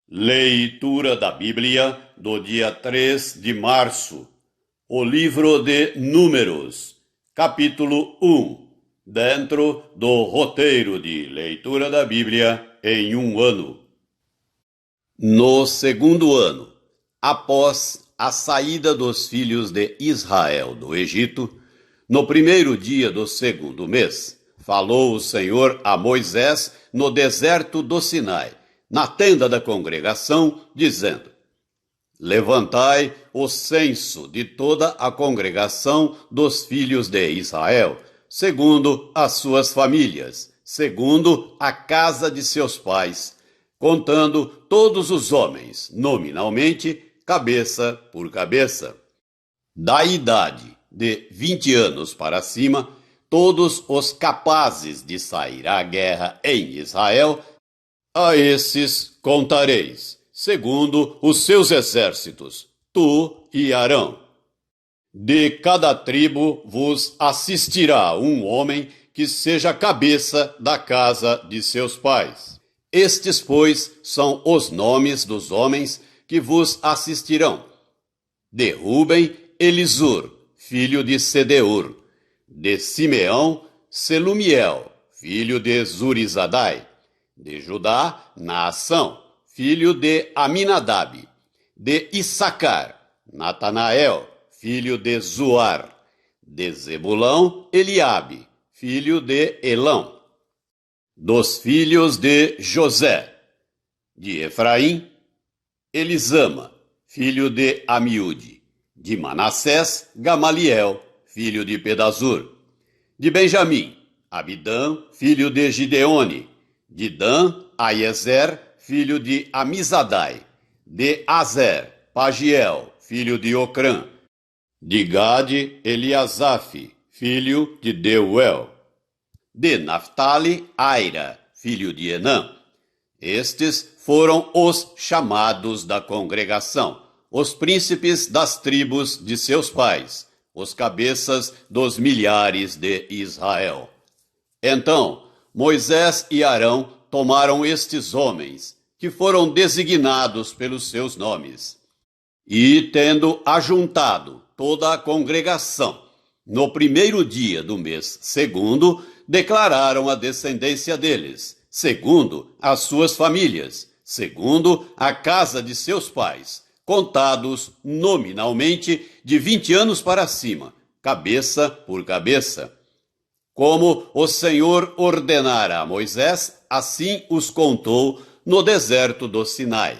Leitura da Bíblia do dia 3 de março. O livro de Números, capítulo 1, dentro do roteiro de leitura da Bíblia em um ano. No segundo ano, após a saída dos filhos de Israel do Egito, no primeiro dia do segundo mês, falou o Senhor a Moisés no deserto do Sinai, na tenda da congregação, dizendo: Levantai o censo de toda a congregação dos filhos de Israel, segundo as suas famílias, segundo a casa de seus pais, contando todos os homens, nominalmente, cabeça por cabeça. Da idade de 20 anos para cima, todos os capazes de sair à guerra em Israel, a esses contareis, segundo os seus exércitos, tu e Arão. De cada tribo vos assistirá um homem que seja cabeça da casa de seus pais. Estes, pois, são os nomes dos homens que vos assistirão: de Ruben, Elisur, filho de Sedeur; de Simeão, Selumiel, filho de Zurizadai; de Judá, Naação, filho de Aminadab; de Issacar, Natanael, filho de Zuar; de Zebulão, Eliabe, filho de Elão; dos filhos de José; de Efraim, Elisama, filho de Amiúde; de Manassés, Gamaliel, filho de Pedazur; de Benjamim, Abidã, filho de Gideone; de Dan, Aiezer, filho de Amizadai; de Azer, Pagiel, filho de Ocrã; de Gade, Eliasaf, filho de Deuel; de Naphtali, Aira, filho de Enã. Estes foram os chamados da congregação, os príncipes das tribos de seus pais, os cabeças dos milhares de Israel. Então Moisés e Arão tomaram estes homens, que foram designados pelos seus nomes, e, tendo ajuntado toda a congregação, no primeiro dia do mês segundo, declararam a descendência deles, segundo as suas famílias, segundo a casa de seus pais, contados nominalmente de 20 anos para cima, cabeça por cabeça. Como o Senhor ordenara a Moisés, assim os contou no deserto do Sinai.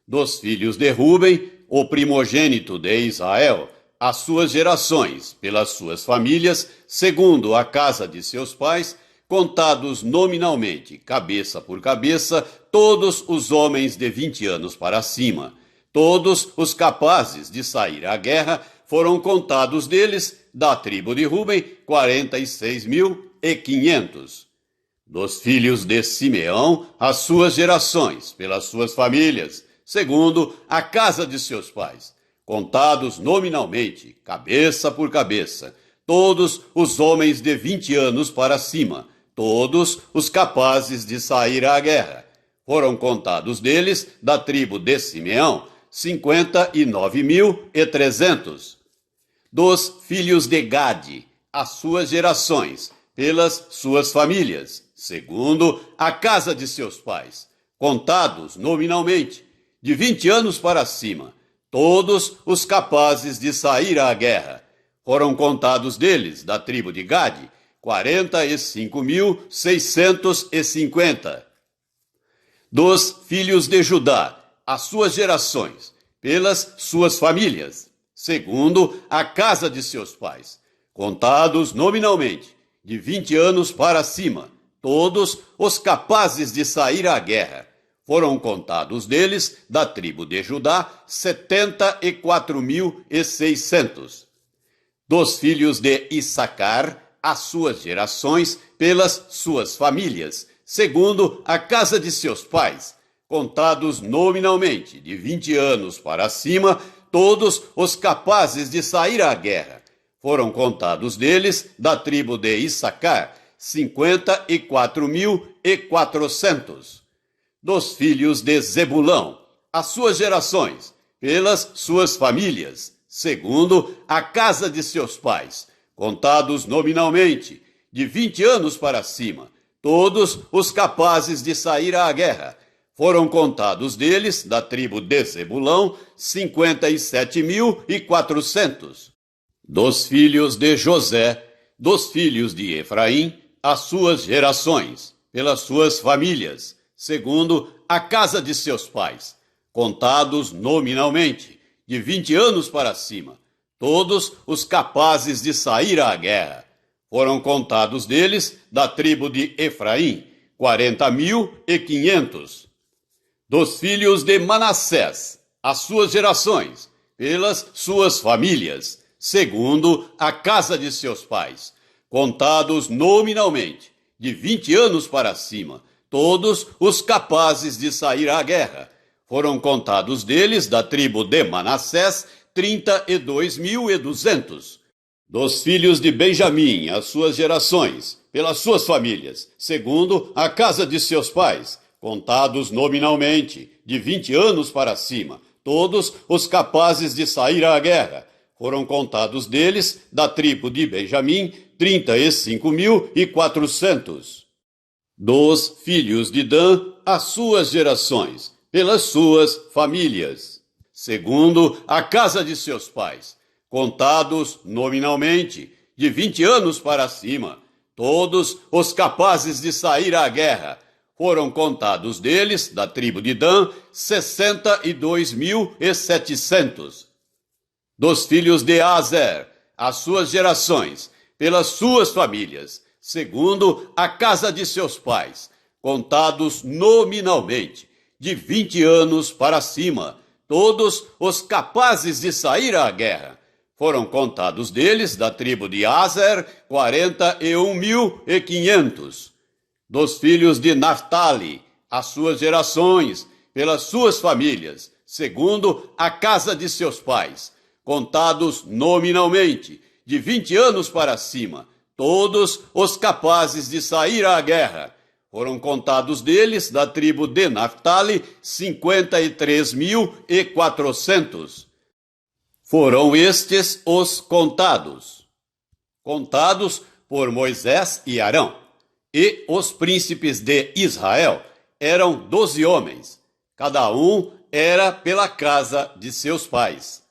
Dos filhos de Ruben, o primogênito de Israel, as suas gerações, pelas suas famílias, segundo a casa de seus pais, contados nominalmente, cabeça por cabeça, todos os homens de 20 anos para cima. Todos os capazes de sair à guerra foram contados deles, da tribo de Ruben, 46.500. Dos filhos de Simeão, as suas gerações, pelas suas famílias, segundo a casa de seus pais, contados nominalmente, cabeça por cabeça, todos os homens de 20 anos para cima, todos os capazes de sair à guerra. Foram contados deles, da tribo de Simeão, 59.300. Dos filhos de Gade, as suas gerações, pelas suas famílias, segundo a casa de seus pais, contados nominalmente, de 20 anos para cima, todos os capazes de sair à guerra. Foram contados deles, da tribo de Gade, 45.650. Dos filhos de Judá, as suas gerações, pelas suas famílias, segundo a casa de seus pais, contados nominalmente, de 20 anos para cima, todos os capazes de sair à guerra. Foram contados deles, da tribo de Judá, 74.600. Dos filhos de Issacar, as suas gerações, pelas suas famílias, segundo a casa de seus pais, contados nominalmente, de 20 anos para cima, todos os capazes de sair à guerra. Foram contados deles, da tribo de Issacar, 54.400. Dos filhos de Zebulão, as suas gerações, pelas suas famílias, segundo a casa de seus pais, contados nominalmente, de 20 anos para cima, todos os capazes de sair à guerra. Foram contados deles, da tribo de Zebulão, 57.400. Dos filhos de José, dos filhos de Efraim, as suas gerações, pelas suas famílias, segundo a casa de seus pais, contados nominalmente, de 20 anos para cima, todos os capazes de sair à guerra. Foram contados deles, da tribo de Efraim, 40.500. Dos filhos de Manassés, as suas gerações, pelas suas famílias, segundo a casa de seus pais, contados nominalmente, de 20 anos para cima, todos os capazes de sair à guerra. Foram contados deles, da tribo de Manassés, 32.200. Dos filhos de Benjamim, as suas gerações, pelas suas famílias, segundo a casa de seus pais, contados nominalmente, de 20 anos para cima, todos os capazes de sair à guerra. Foram contados deles, da tribo de Benjamim, 35.400. Dos filhos de Dan, as suas gerações, pelas suas famílias, segundo a casa de seus pais, contados nominalmente, de 20 anos para cima, todos os capazes de sair à guerra. Foram contados deles, da tribo de Dan, 62.700. Dos filhos de Aser, as suas gerações, pelas suas famílias, segundo a casa de seus pais, contados nominalmente, de 20 anos para cima, todos os capazes de sair à guerra. Foram contados deles, da tribo de Aser, 41.500. Dos filhos de Naftali, as suas gerações, pelas suas famílias, segundo a casa de seus pais, contados nominalmente, de 20 anos para cima, todos os capazes de sair à guerra. Foram contados deles, da tribo de Naftali, 53.400. Foram estes os contados por Moisés e Arão. E os príncipes de Israel eram 12 homens, cada um era pela casa de seus pais.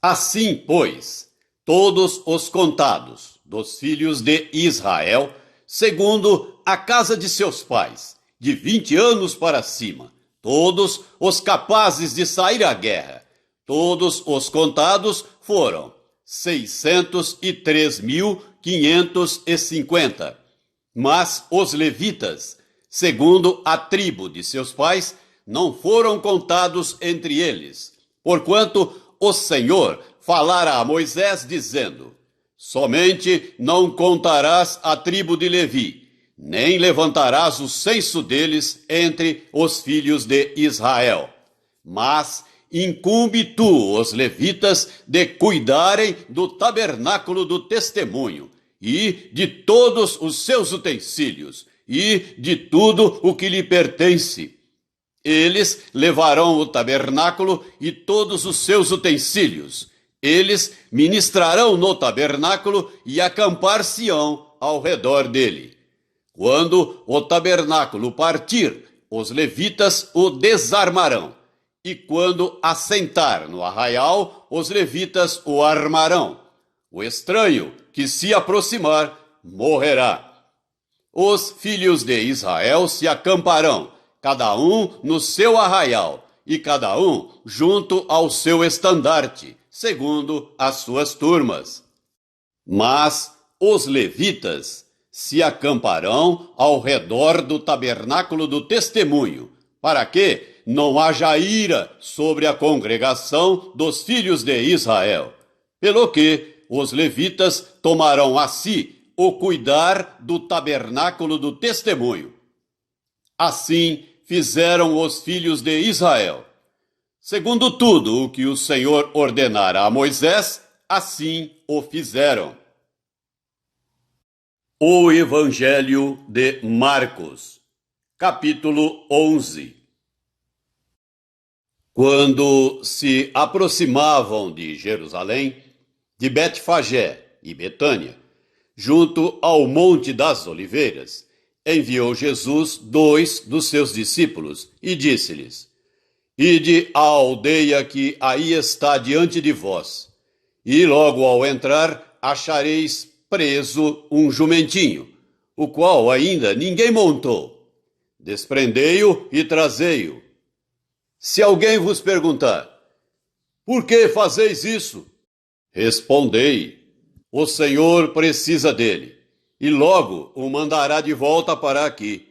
Assim, pois, todos os contados dos filhos de Israel, segundo a casa de seus pais, de 20 anos para cima, todos os capazes de sair à guerra, todos os contados foram 603.550. Mas os levitas, segundo a tribo de seus pais, não foram contados entre eles, porquanto o Senhor falara a Moisés, dizendo: somente não contarás a tribo de Levi, nem levantarás o censo deles entre os filhos de Israel. Mas incumbe tu os levitas de cuidarem do tabernáculo do testemunho, e de todos os seus utensílios, e de tudo o que lhe pertence. Eles levarão o tabernáculo e todos os seus utensílios. Eles ministrarão no tabernáculo e acampar-se-ão ao redor dele. Quando o tabernáculo partir, os levitas o desarmarão. E quando assentar no arraial, os levitas o armarão. O estranho que se aproximar morrerá. Os filhos de Israel se acamparão, cada um no seu arraial, e cada um junto ao seu estandarte, segundo as suas turmas. Mas os levitas se acamparão ao redor do tabernáculo do testemunho, para que não haja ira sobre a congregação dos filhos de Israel. Pelo que os levitas tomarão a si o cuidar do tabernáculo do testemunho. Assim fizeram os filhos de Israel. Segundo tudo o que o Senhor ordenara a Moisés, assim o fizeram. O Evangelho de Marcos, capítulo 11. Quando se aproximavam de Jerusalém, de Betfagé e Betânia, junto ao Monte das Oliveiras, enviou Jesus 2 dos seus discípulos e disse-lhes: Ide à aldeia que aí está diante de vós, e logo ao entrar achareis preso um jumentinho, o qual ainda ninguém montou. Desprendei-o e trazei-o. Se alguém vos perguntar: Por que fazeis isso? Respondei: O Senhor precisa dele, e logo o mandará de volta para aqui.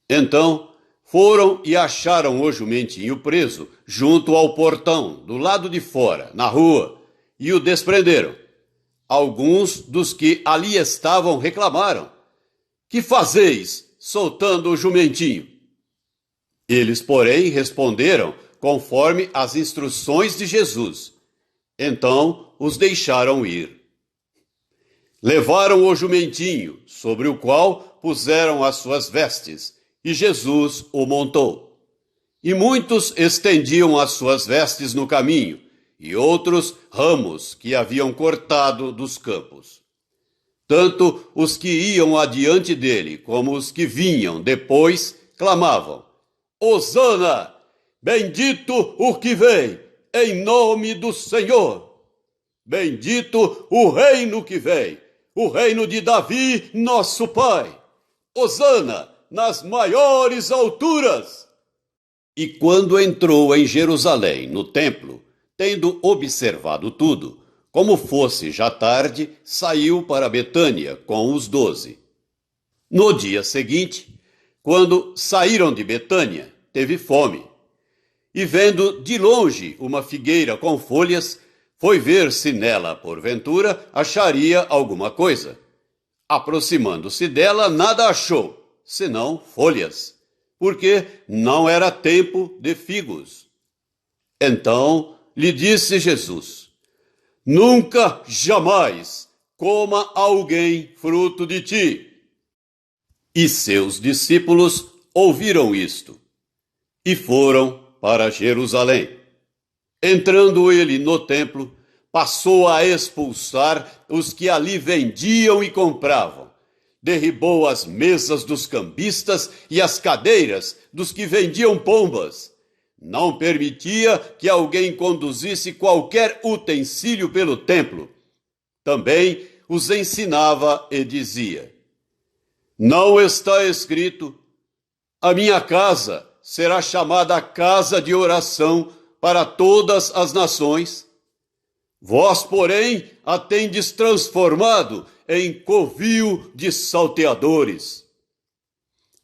Então foram e acharam o jumentinho preso junto ao portão, do lado de fora, na rua, e o desprenderam. Alguns dos que ali estavam reclamaram: Que fazeis, soltando o jumentinho? Eles, porém, responderam conforme as instruções de Jesus. Então os deixaram ir. Levaram o jumentinho, sobre o qual puseram as suas vestes, e Jesus o montou. E muitos estendiam as suas vestes no caminho, e outros ramos que haviam cortado dos campos. Tanto os que iam adiante dele, como os que vinham depois, clamavam: Hosana! Bendito o que vem, em nome do Senhor! Bendito o reino que vem, o reino de Davi, nosso pai! Hosana nas maiores alturas! E quando entrou em Jerusalém, no templo, tendo observado tudo, como fosse já tarde, saiu para Betânia com os 12. No dia seguinte, quando saíram de Betânia, teve fome. E vendo de longe uma figueira com folhas, foi ver se nela, porventura, acharia alguma coisa. Aproximando-se dela, nada achou, senão folhas, porque não era tempo de figos. Então lhe disse Jesus: Nunca, jamais, coma alguém fruto de ti. E seus discípulos ouviram isto, e foram para Jerusalém. Entrando ele no templo, passou a expulsar os que ali vendiam e compravam. Derribou as mesas dos cambistas e as cadeiras dos que vendiam pombas. Não permitia que alguém conduzisse qualquer utensílio pelo templo. Também os ensinava e dizia: Não está escrito: A minha casa será chamada casa de oração para todas as nações? Vós, porém, a tendes transformado em covil de salteadores.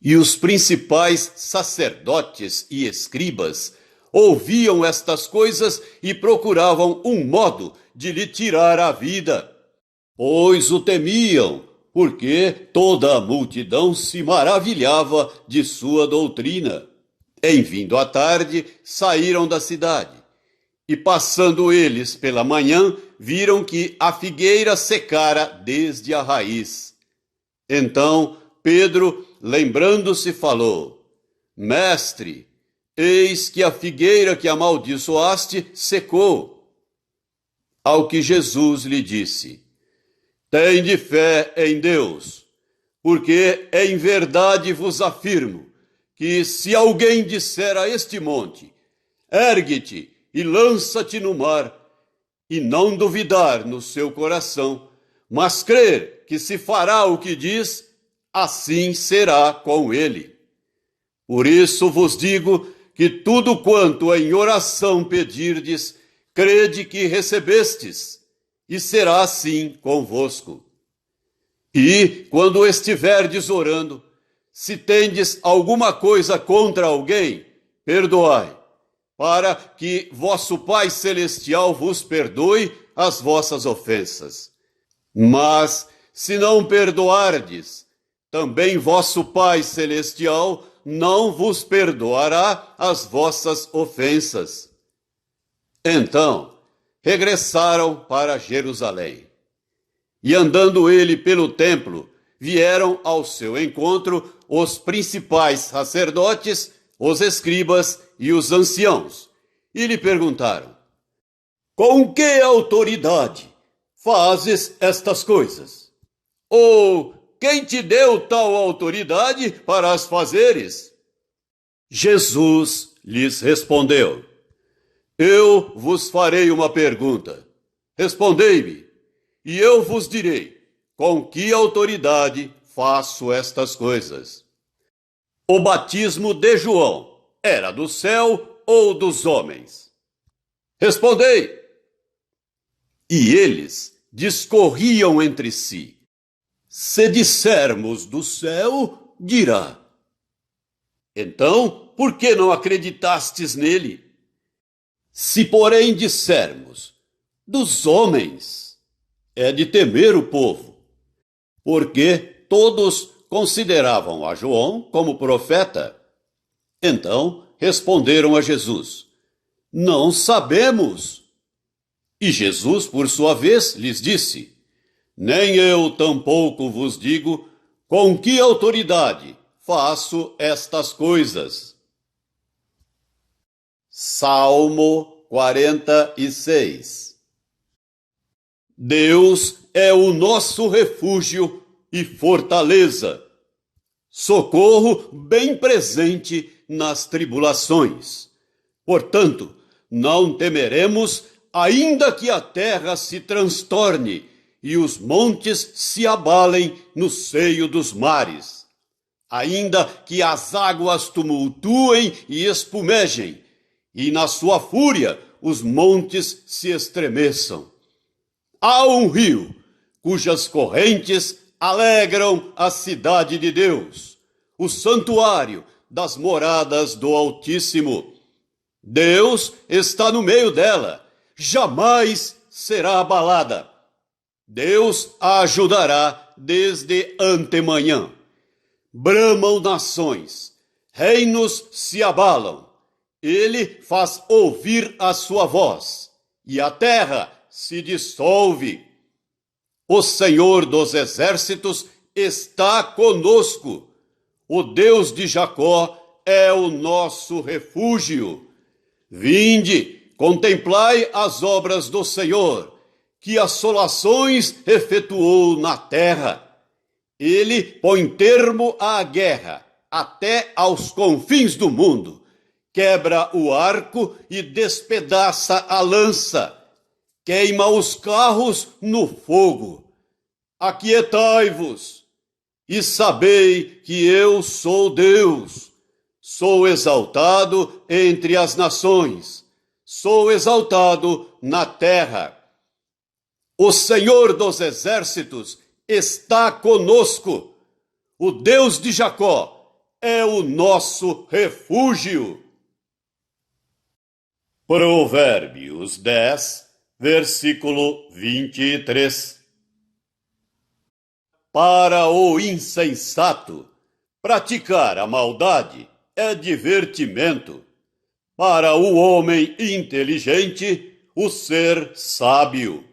E os principais sacerdotes e escribas ouviam estas coisas e procuravam um modo de lhe tirar a vida, pois o temiam, porque toda a multidão se maravilhava de sua doutrina. Em vindo a tarde, saíram da cidade, e passando eles pela manhã, viram que a figueira secara desde a raiz. Então Pedro, lembrando-se, falou: Mestre, eis que a figueira que amaldiçoaste secou. Ao que Jesus lhe disse: Tende fé em Deus, porque em verdade vos afirmo que se alguém disser a este monte: Ergue-te e lança-te no mar, e não duvidar no seu coração, mas crer que se fará o que diz, assim será com ele. Por isso vos digo que tudo quanto em oração pedirdes, crede que recebestes, e será assim convosco. E, quando estiverdes orando, se tendes alguma coisa contra alguém, perdoai, para que vosso Pai Celestial vos perdoe as vossas ofensas. Mas, se não perdoardes, também vosso Pai Celestial não vos perdoará as vossas ofensas. Então, regressaram para Jerusalém. E andando ele pelo templo, vieram ao seu encontro os principais sacerdotes, os escribas e os anciãos, e lhe perguntaram: com que autoridade fazes estas coisas? Ou quem te deu tal autoridade para as fazeres? Jesus lhes respondeu: eu vos farei uma pergunta. Respondei-me, e eu vos direi com que autoridade faço estas coisas. O batismo de João era do céu ou dos homens? Respondei! E eles discorriam entre si. Se dissermos do céu, dirá: então, por que não acreditastes nele? Se, porém, dissermos dos homens, é de temer o povo, porque todos consideravam a João como profeta. Então responderam a Jesus: não sabemos. E Jesus, por sua vez, lhes disse: nem eu tampouco vos digo com que autoridade faço estas coisas. Salmo 46. Deus é o nosso refúgio e fortaleza, socorro bem presente nas tribulações. Portanto, não temeremos, ainda que a terra se transtorne e os montes se abalem no seio dos mares, ainda que as águas tumultuem e espumejem, e na sua fúria os montes se estremeçam. Há um rio cujas correntes alegram a cidade de Deus, o santuário das moradas do Altíssimo. Deus está no meio dela, jamais será abalada. Deus a ajudará desde antemanhã. Bramam nações, reinos se abalam. Ele faz ouvir a sua voz, e a terra se dissolve. O Senhor dos exércitos está conosco. O Deus de Jacó é o nosso refúgio. Vinde, contemplai as obras do Senhor, que assolações efetuou na terra. Ele põe termo à guerra até aos confins do mundo. Quebra o arco e despedaça a lança. Queima os carros no fogo. Aquietai-vos e sabei que eu sou Deus. Sou exaltado entre as nações. Sou exaltado na terra. O Senhor dos exércitos está conosco. O Deus de Jacó é o nosso refúgio. Provérbios 10, versículo 23. Para o insensato, praticar a maldade é divertimento. Para o homem inteligente, o ser sábio.